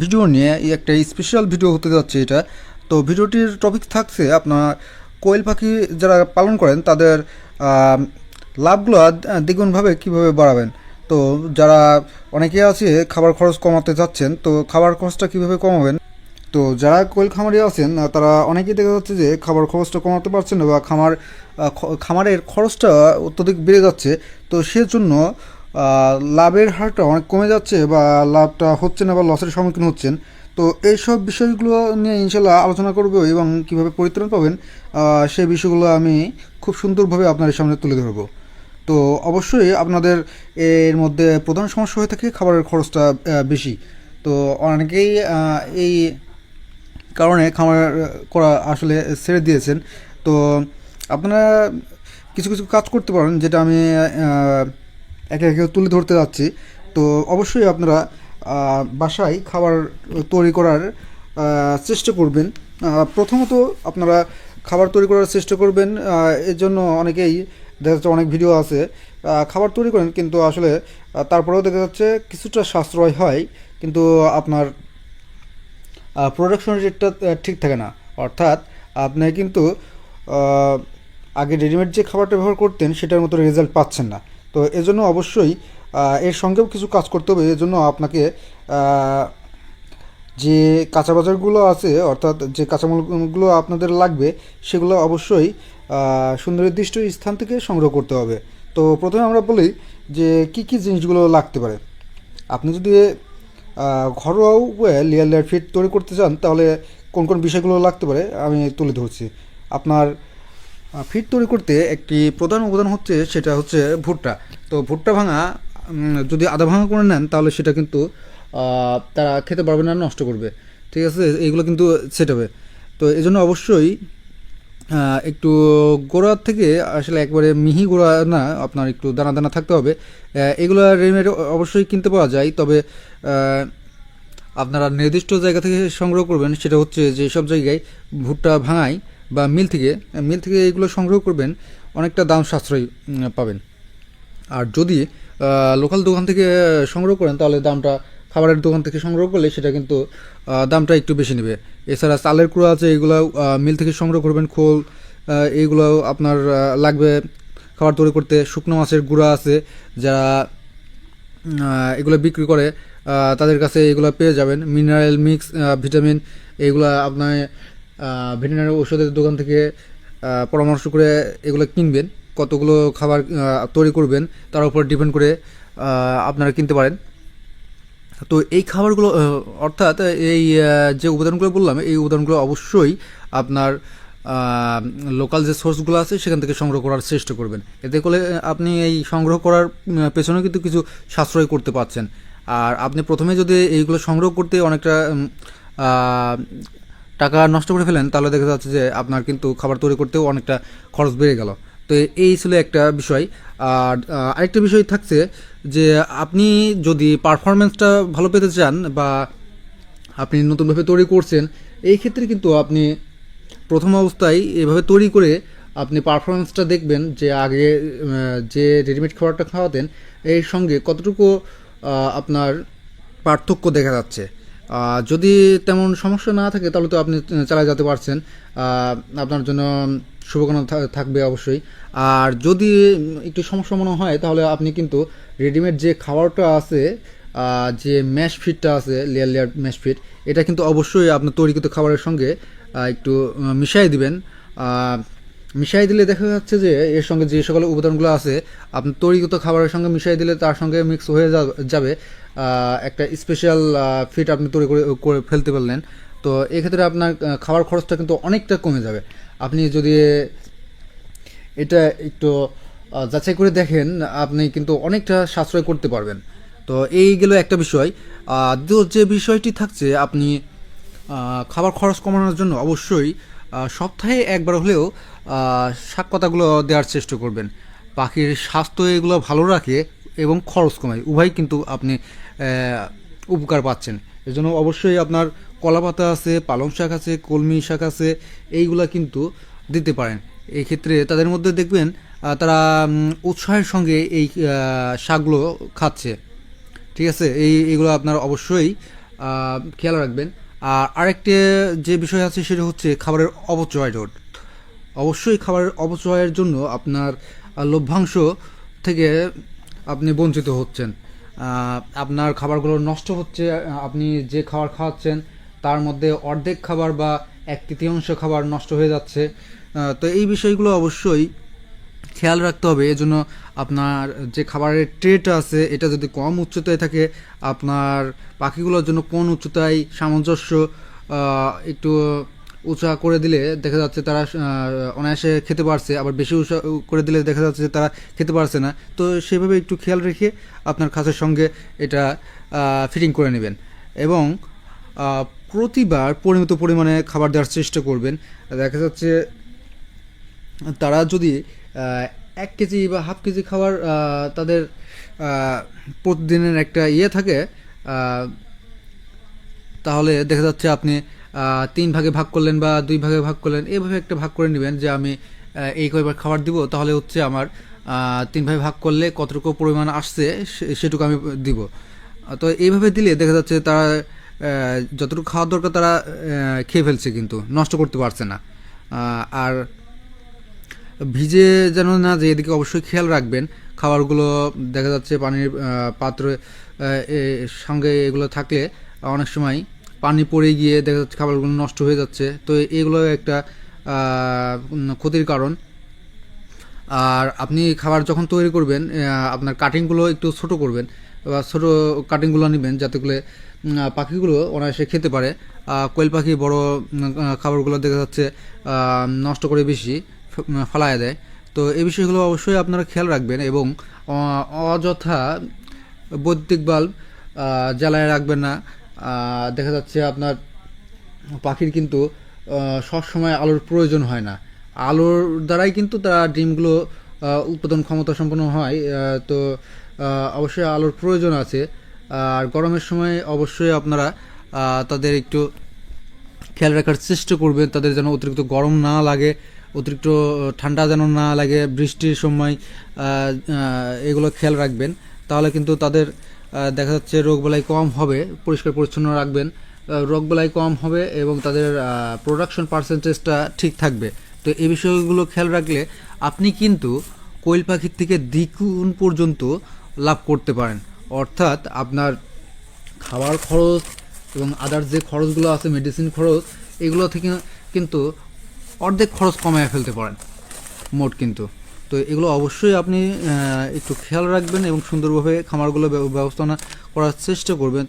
Video নিয়ে একটা special video হতে যাচ্ছে এটা। তো ভিডিওটির টপিক থাকছে আপনার কোয়েল পাখি যারা পালন করেন তাদের আহ, লাভগুলো দ্বিগুণভাবে কিভাবে বাড়াবেন। তো যারা অনেকে আছে খাবার খরচ কমাতে যাচ্ছেন, তো খাবার খরচটা কিভাবে কমাবেন। তো যারা কোয়েল খামারি আছেন তারা অনেকেই দেখা যাচ্ছে যে খাবার খরচটা কমাতে পারছেন না, বা খামারের খরচটা অত্যধিক বেড়ে যাচ্ছে। তো সেজন্য লাভের হারটা অনেক কমে যাচ্ছে, বা লাভটা হচ্ছে না, বা লসের সম্মুখীন হচ্ছেন। তো এইসব বিষয়গুলো নিয়ে ইনশাল্লাহ আলোচনা করবো, এবং কিভাবে পরিত্রাণ পাবেন সেই বিষয়গুলো আমি খুব সুন্দরভাবে আপনাদের সামনে তুলে ধরবো। তো অবশ্যই আপনাদের এর মধ্যে প্রধান সমস্যা হয়ে থাকে খাবারের খরচটা বেশি। তো অনেকেই এই কারণে খামার করা আসলে ছেড়ে দিয়েছেন। তো আপনারা কিছু কিছু কাজ করতে পারেন, যেটা আমি একে একে তুলে ধরতে যাচ্ছি। তো অবশ্যই আপনারা বাসায় খাবার তৈরি করার চেষ্টা করবেন। প্রথমত আপনারা খাবার তৈরি করার চেষ্টা করবেন। এর জন্য অনেকেই দেখা যাচ্ছে, অনেক ভিডিও আছে খাবার তৈরি করেন, কিন্তু আসলে তারপরেও দেখা যাচ্ছে কিছুটা সাশ্রয় হয়, কিন্তু আপনার প্রোডাকশন রেটটা ঠিক থাকে না। অর্থাৎ আপনি কিন্তু আহ, আগে রেডিমেড যে খাবারটা ব্যবহার করতেন সেটার মতো রেজাল্ট পাচ্ছেন না। তো এজন্য অবশ্যই এর সঙ্গেও কিছু কাজ করতে হবে। এজন্য আপনাকে আহ, যে কাঁচা বাজারগুলো আছে, অর্থাৎ যে কাঁচামালগুলো আপনাদের লাগবে, সেগুলো অবশ্যই সুনির্দিষ্ট স্থান থেকে সংগ্রহ করতে হবে। তো প্রথমে আমরা বলি যে কী কী জিনিসগুলো লাগতে পারে। আপনি যদি ঘরোয়া উপায়ে লেয়ার লেয়ার ফিড তৈরি করতে চান, তাহলে কোন কোন বিষয়গুলো লাগতে পারে আমি তুলে ধরছি। আপনার ফিড তৈরি করতে একটি প্রধান উপাদান হচ্ছে, সেটা হচ্ছে ভুট্টা। তো ভুট্টা ভাঙা যদি আধা ভাঙা করে নেন, তাহলে সেটা কিন্তু তারা খেতে পারবে না, নষ্ট করবে। ঠিক আছে, এইগুলো কিন্তু সেট হবে। তো এই জন্য অবশ্যই একটু গোড়ার থেকে আসলে একবারে মিহি গোড়া না, আপনার একটু দানা দানা থাকতে হবে। এগুলো রেডিমেড অবশ্যই কিনতে পাওয়া যায়, তবে আপনারা নির্দিষ্ট জায়গা থেকে সংগ্রহ করবেন, সেটা হচ্ছে যে সব জায়গায় ভুট্টা ভাঙাই বা মিল থেকে এগুলো সংগ্রহ করবেন, অনেকটা দাম সাশ্রয়ী পাবেন। আর যদি লোকাল দোকান থেকে সংগ্রহ করেন, তাহলে দামটা খাবারের দোকান থেকে সংগ্রহ করলে সেটা কিন্তু দামটা একটু বেশি নেবে। এছাড়া চালের কুড়া আছে, এগুলো মিল থেকে সংগ্রহ করবেন। খোল এইগুলো আপনার লাগবে খাবার তৈরি করতে। শুকনো মাছের গুঁড়া আছে, যারা এগুলো বিক্রি করে তাদের কাছে এগুলো পেয়ে যাবেন। মিনারেল মিক্স, ভিটামিন, এগুলো আপনার ভেটেরিনারি ওষুধের দোকান থেকে পরামর্শ করে এগুলো কিনবেন। কতগুলো খাবার তৈরি করবেন তার উপর ডিপেন্ড করে আপনারা কিনতে পারেন। তো এই খাবারগুলো অর্থাৎ এই যে উপাদানগুলো বললাম, এই উপাদানগুলো অবশ্যই আপনার লোকাল যে সোর্সগুলো আছে সেখান থেকে সংগ্রহ করার চেষ্টা করবেন। এতে করে আপনি এই সংগ্রহ করার পেছনে কিন্তু কিছু সাশ্রয় করতে পারছেন। আর আপনি প্রথমে যদি এইগুলো সংগ্রহ করতে অনেকটা আহ, টাকা নষ্ট করে ফেলেন, তাহলে দেখা যাচ্ছে যে আপনার কিন্তু খাবার তৈরি করতেও অনেকটা খরচ বেড়ে গেল। তো এই ছিল একটা বিষয়। আর আরেকটা বিষয় থাকছে যে আপনি যদি পারফরমেন্সটা ভালো পেতে চান, বা আপনি নতুনভাবে তৈরি করছেন, এই ক্ষেত্রে কিন্তু আপনি প্রথম অবস্থায় এভাবে তৈরি করে আপনি পারফরমেন্সটা দেখবেন যে আগে যে রেডিমেড খাবারটা খাওয়াতেন এর সঙ্গে কতটুকু আপনার পার্থক্য দেখা যাচ্ছে। যদি তেমন সমস্যা না থাকে, তাহলে তো আপনি চালিয়ে যেতে পারছেন। আপনার জন্য শুভকামনা থাকবে অবশ্যই। আর যদি একটু সমস্যা মনে হয়, তাহলে আপনি কিন্তু রেডিমেড যে খাবারটা আছে, যে ম্যাশ ফিডটা আছে, লেয়ার লেয়ার ম্যাশ ফিড, এটা কিন্তু অবশ্যই আপনার তৈরিকৃত খাবারের সঙ্গে একটু মিশাই দিবেন। আহ, মিশাই দিলে দেখা যাচ্ছে যে এর সঙ্গে যে সকল উপাদানগুলো আছে, আপনি তৈরিকৃত খাবারের সঙ্গে মিশাই দিলে তার সঙ্গে মিক্স হয়ে যাবে একটা স্পেশাল ফিড আপনি তৈরি করে করে ফেলতে পারলেন। তো এক্ষেত্রে আপনার খাবার খরচটা কিন্তু অনেকটা কমে যাবে। আপনি যদি এটা একটু যাচাই করে দেখেন, আপনি কিন্তু অনেকটা সাশ্রয় করতে পারবেন। তো এই গেল একটা বিষয়। দ্বিতীয় যে বিষয়টি থাকছে, আপনি খাবার খরচ কমানোর জন্য অবশ্যই সপ্তাহে একবার হলেও শাক পাতাগুলো দেওয়ার চেষ্টা করবেন। পাখির স্বাস্থ্য এগুলো ভালো রাখে এবং খরচ কমায়, উভয় কিন্তু আপনি উপকার পাচ্ছেন। এজন্য অবশ্যই আপনার কলা পাতা আছে, পালং শাক আছে, কলমি শাক আছে, এইগুলা কিন্তু দিতে পারেন। এই ক্ষেত্রে তাদের মধ্যে দেখবেন তারা উৎসাহের সঙ্গে এই শাকগুলো খাচ্ছে। ঠিক আছে, এইগুলো আপনার অবশ্যই খেয়াল রাখবেন। আর আরেকটি যে বিষয় আছে সেটা হচ্ছে খাবারের অপচয় রোধ। অবশ্যই খাবারের অপচয়ের জন্য আপনার লভ্যাংশ থেকে আপনি বঞ্চিত হচ্ছেন। আপনার খাবারগুলো নষ্ট হচ্ছে। আপনি যে খাবার খাওয়াচ্ছেন তার মধ্যে অর্ধেক খাবার বা 1/3 খাবার নষ্ট হয়ে যাচ্ছে। তো এই বিষয়গুলো অবশ্যই খেয়াল রাখতে হবে। এজন্য আপনার যে খাবারের ট্রেটা আছে এটা যদি কম উচ্চতায় থাকে, আপনার পাখিগুলোর জন্য কোন উচ্চতায় সামঞ্জস্য একটু উঁচা করে দিলে দেখা যাচ্ছে তারা অনায়াসে খেতে পারছে, আবার বেশি উঁচা করে দিলে দেখা যাচ্ছে যে তারা খেতে পারছে না। তো সেভাবে একটু খেয়াল রেখে আপনার খাঁচার সঙ্গে এটা ফিটিং করে নেবেন এবং প্রতিবার পরিমিত পরিমাণে খাবার দেওয়ার চেষ্টা করবেন। দেখা যাচ্ছে তারা যদি 1 কেজি বা হাফ কেজি খাবার তাদের প্রতিদিনের একটা থাকে, তাহলে দেখা যাচ্ছে আপনি 3 ভাগে ভাগ করলেন বা 2 ভাগে ভাগ করলেন, এইভাবে একটা ভাগ করে নেবেন যে আমি এই কয়বার খাবার দিব, তাহলে হচ্ছে আমার 3 ভাগে ভাগ করলে কতটুকু পরিমাণ আসছে সেটুকু আমি দিব। তো এইভাবে দিলে দেখা যাচ্ছে তারা যতটুকু খাওয়ার দরকার তারা খেয়ে ফেলছে, কিন্তু নষ্ট করতে পারছে না। আর ভিজে যেন না যে, এদিকে অবশ্যই খেয়াল রাখবেন। খাবারগুলো দেখা যাচ্ছে পানির পাত্রে সঙ্গে এগুলো থাকলে অনেক সময় পানি পড়ে গিয়ে দেখা যাচ্ছে খাবারগুলো নষ্ট হয়ে যাচ্ছে। তো এগুলো একটা ক্ষতির কারণ। আর আপনি খাবার যখন তৈরি করবেন আপনার কাটিংগুলো একটু ছোট করবেন বা ছোটো কাটিংগুলো নেবেন যাতে করে পাখিগুলো অনায়াসে খেতে পারে। কোয়েল পাখি বড় খাবারগুলো দেখা যাচ্ছে নষ্ট করে বেশি ফালায় দেয়। তো এই বিষয়গুলো অবশ্যই আপনারা খেয়াল রাখবেন এবং অযথা বৈদ্যুতিক বাল্ব জ্বালায় রাখবেন না। দেখা যাচ্ছে আপনার পাখির কিন্তু সবসময় আলোর প্রয়োজন হয় না। আলোর দ্বারাই কিন্তু তারা ডিমগুলো উৎপাদন ক্ষমতা সম্পন্ন হয়। তো অবশ্যই আলোর প্রয়োজন আছে। আর গরমের সময় অবশ্যই আপনারা তাদের একটু খেয়াল রাখার চেষ্টা করবেন, তাদের যেন অতিরিক্ত গরম না লাগে, অতিরিক্ত ঠান্ডা যেন না লাগে। বৃষ্টির সময় এগুলো খেয়াল রাখবেন, তাহলে কিন্তু তাদের দেখা যাচ্ছে রোগবালাই কম হবে। পরিষ্কার পরিচ্ছন্ন রাখবেন, রোগবালাই কম হবে এবং তাদের প্রোডাকশন পার্সেন্টেজটা ঠিক থাকবে। তো এই বিষয়গুলো খেয়াল রাখলে আপনি কিন্তু কোয়েল পাখির থেকে দ্বিগুণ পর্যন্ত লাভ করতে পারেন। অর্থাৎ আপনার খাবার খরচ এবং আদার্স যে খরচগুলো আছে, মেডিসিন খরচ, এগুলো থেকে কিন্তু অর্ধেক খরচ কমায় ফেলতে পারেন মোট কিন্তু। তো এগুলো অবশ্যই আপনি একটু খেয়াল রাখবেন এবং সুন্দরভাবে খামারগুলো ব্যবস্থাপনা করার চেষ্টা করবেন।